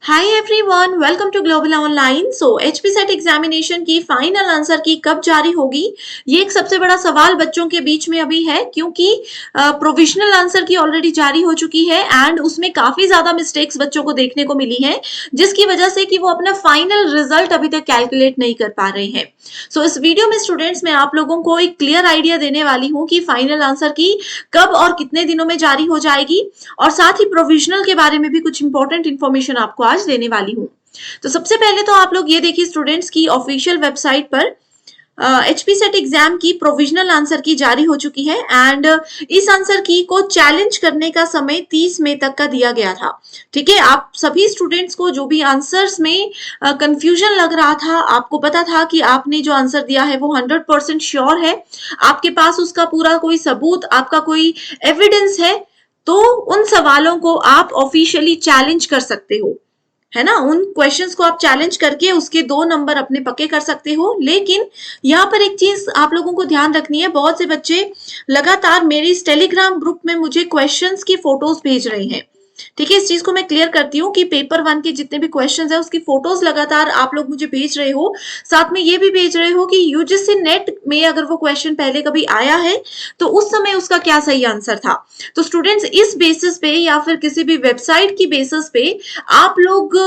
Hi everyone, welcome to global online. HP set examination की final answer key कब जारी होगी, ये एक सबसे बड़ा सवाल बच्चों के बीच में अभी है, क्योंकि प्रोविजनल आंसर की ऑलरेडी जारी हो चुकी है एंड उसमें काफी ज्यादा मिस्टेक्स बच्चों को देखने को मिली है, जिसकी वजह से कि वो अपना फाइनल रिजल्ट अभी तक कैलकुलेट नहीं कर पा रहे हैं। इस वीडियो में स्टूडेंट्स मैं आप लोगों को एक क्लियर आइडिया देने वाली हूँ कि फाइनल आंसर की कब और कितने दिनों में जारी हो जाएगी, और साथ ही प्रोविजनल के बारे में भी कुछ इंपॉर्टेंट इन्फॉर्मेशन आपको आज देने वाली हूँ। तो सबसे पहले तो आप लोग ये देखिए स्टूडेंट्स की ऑफिशियल वेबसाइट पर एचपी सेट एग्जाम की प्रोविजनल आंसर की जारी हो चुकी है एंड इस आंसर की को चैलेंज करने का समय 30 मई तक का दिया गया था। ठीक है, आप सभी स्टूडेंट्स को जो भी आंसर्स में कंफ्यूजन लग रहा था, आपको पता था कि आपने जो आंसर दिया है वो 100% श्योर है, आपके पास उसका पूरा कोई सबूत, आपका कोई एविडेंस है, तो उन सवालों को आप ऑफिशियली चैलेंज कर सकते हो, है ना। उन क्वेश्चंस को आप चैलेंज करके उसके 2 नंबर अपने पक्के कर सकते हो। लेकिन यहाँ पर एक चीज आप लोगों को ध्यान रखनी है, बहुत से बच्चे लगातार मेरे इस टेलीग्राम ग्रुप में मुझे क्वेश्चंस की फोटोज भेज रहे हैं। ठीक है, इस चीज को मैं क्लियर करती हूँ कि पेपर 1 के जितने भी क्वेश्चंस है उसकी फोटोज लगातार आप लोग मुझे भेज रहे हो, साथ में ये भी भेज रहे हो कि यूजीसी नेट में अगर वो क्वेश्चन पहले कभी आया है तो उस समय उसका क्या सही आंसर था। तो स्टूडेंट्स, इस बेसिस पे या फिर किसी भी वेबसाइट की बेसिस पे आप लोग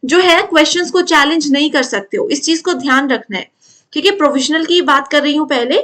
जो है क्वेश्चंस को चैलेंज नहीं कर सकते हो, इस चीज को ध्यान रखना है। ठीक है, प्रोविजनल की बात कर रही हूँ पहले,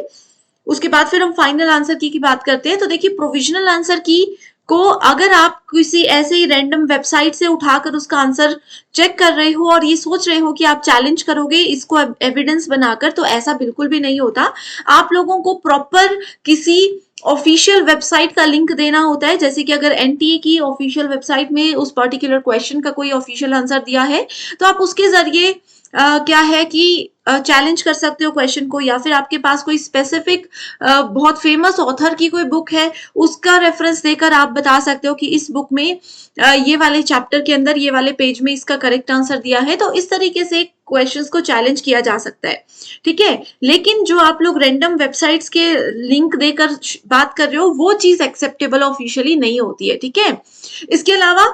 उसके बाद फिर हम फाइनल आंसर की बात करते हैं। तो देखिए, प्रोविजनल आंसर की को अगर आप किसी ऐसे ही रैंडम वेबसाइट से उठाकर उसका आंसर चेक कर रहे हो और ये सोच रहे हो कि आप चैलेंज करोगे इसको एविडेंस बनाकर, तो ऐसा बिल्कुल भी नहीं होता। आप लोगों को प्रॉपर किसी ऑफिशियल वेबसाइट का लिंक देना होता है, जैसे कि अगर एनटीए की ऑफिशियल वेबसाइट में उस पर्टिकुलर क्वेश्चन का कोई ऑफिशियल आंसर दिया है तो आप उसके जरिए क्या है कि चैलेंज कर सकते हो क्वेश्चन को, या फिर आपके पास कोई स्पेसिफिक बहुत फेमस ऑथर की कोई बुक है उसका रेफरेंस देकर आप बता सकते हो कि इस बुक में ये वाले चैप्टर के अंदर ये वाले पेज में इसका करेक्ट आंसर दिया है। तो इस तरीके से क्वेश्चंस को चैलेंज किया जा सकता है। ठीक है, लेकिन जो आप लोग रैंडम वेबसाइट्स के लिंक देकर बात कर रहे हो वो चीज एक्सेप्टेबल ऑफिशियली नहीं होती है। ठीक है, इसके अलावा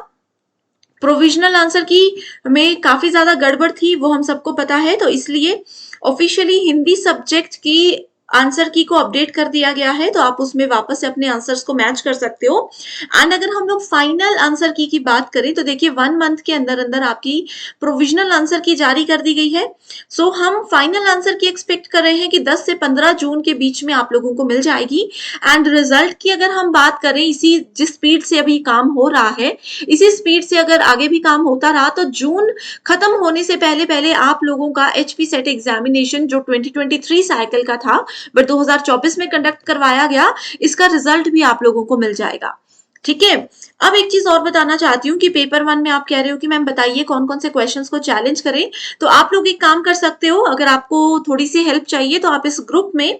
प्रोविजनल आंसर की में काफी ज्यादा गड़बड़ थी, वो हम सबको पता है, तो इसलिए ऑफिशियली हिंदी सब्जेक्ट की आंसर की को अपडेट कर दिया गया है, तो आप उसमें वापस से अपने आंसर्स को मैच कर सकते हो। एंड अगर हम लोग फाइनल आंसर की बात करें तो देखिए 1 मंथ के अंदर अंदर आपकी प्रोविजनल आंसर की जारी कर दी गई है। हम फाइनल आंसर की एक्सपेक्ट कर रहे हैं कि 10 से 15 जून के बीच में आप लोगों को मिल जाएगी। एंड रिजल्ट की अगर हम बात करें, इसी जिस स्पीड से अभी काम हो रहा है इसी स्पीड से अगर आगे भी काम होता रहा तो जून खत्म होने से पहले पहले आप लोगों का एचपी सेट एग्जामिनेशन जो 2023 साइकिल का था बट 2024 में कंडक्ट करवाया गया, इसका रिजल्ट भी आप लोगों को मिल जाएगा। ठीक है, अब एक चीज और बताना चाहती हूँ कि पेपर 1 में आप कह रहे हो कि मैम बताइए कौन कौन से क्वेश्चंस को चैलेंज करें। तो आप लोग एक काम कर सकते हो, अगर आपको थोड़ी सी हेल्प चाहिए तो आप इस ग्रुप में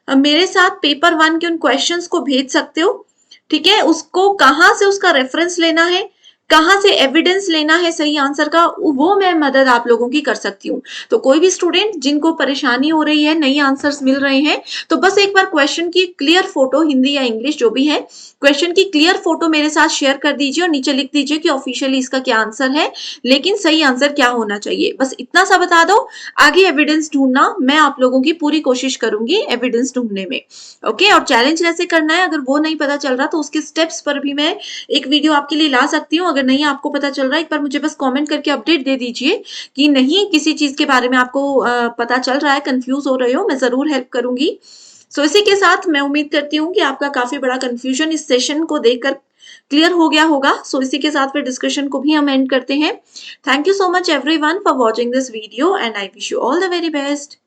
मेरे साथ पेपर 1 के उन क्वेश्चंस को भेज सकते हो। ठीक है, उसको कहाँ से उसका रेफरेंस लेना है, कहाँ से एविडेंस लेना है सही आंसर का, वो मैं मदद आप लोगों की कर सकती हूँ। तो कोई भी स्टूडेंट जिनको परेशानी हो रही है, नई आंसर्स मिल रहे हैं, तो बस एक बार क्वेश्चन की क्लियर फोटो, हिंदी या इंग्लिश जो भी है, क्वेश्चन की क्लियर फोटो मेरे साथ शेयर कर दीजिए और नीचे लिख दीजिए कि ऑफिशियली इसका क्या आंसर है, लेकिन सही आंसर क्या होना चाहिए, बस इतना सा बता दो। आगे एविडेंस ढूंढना मैं आप लोगों की पूरी कोशिश करूंगी एविडेंस ढूंढने में। ओके, और चैलेंज कैसे करना है अगर वो नहीं पता चल रहा तो उसके स्टेप्स पर भी मैं एक वीडियो आपके लिए ला सकती हूँ। अगर नहीं आपको पता चल रहा है, एक बार मुझे बस कमेंट करके अपडेट दे दीजिए कि नहीं किसी चीज के बारे में आपको पता चल रहा है, कंफ्यूज हो रहे हो, मैं जरूर हेल्प करूंगी। इसी के साथ मैं उम्मीद करती हूँ कि आपका काफी बड़ा कंफ्यूजन इस सेशन को देखकर क्लियर हो गया होगा। इसी के साथ फिर डिस्कशन को भी हम एंड करते हैं। Thank you so much everyone for watching this video and I wish you all the very best.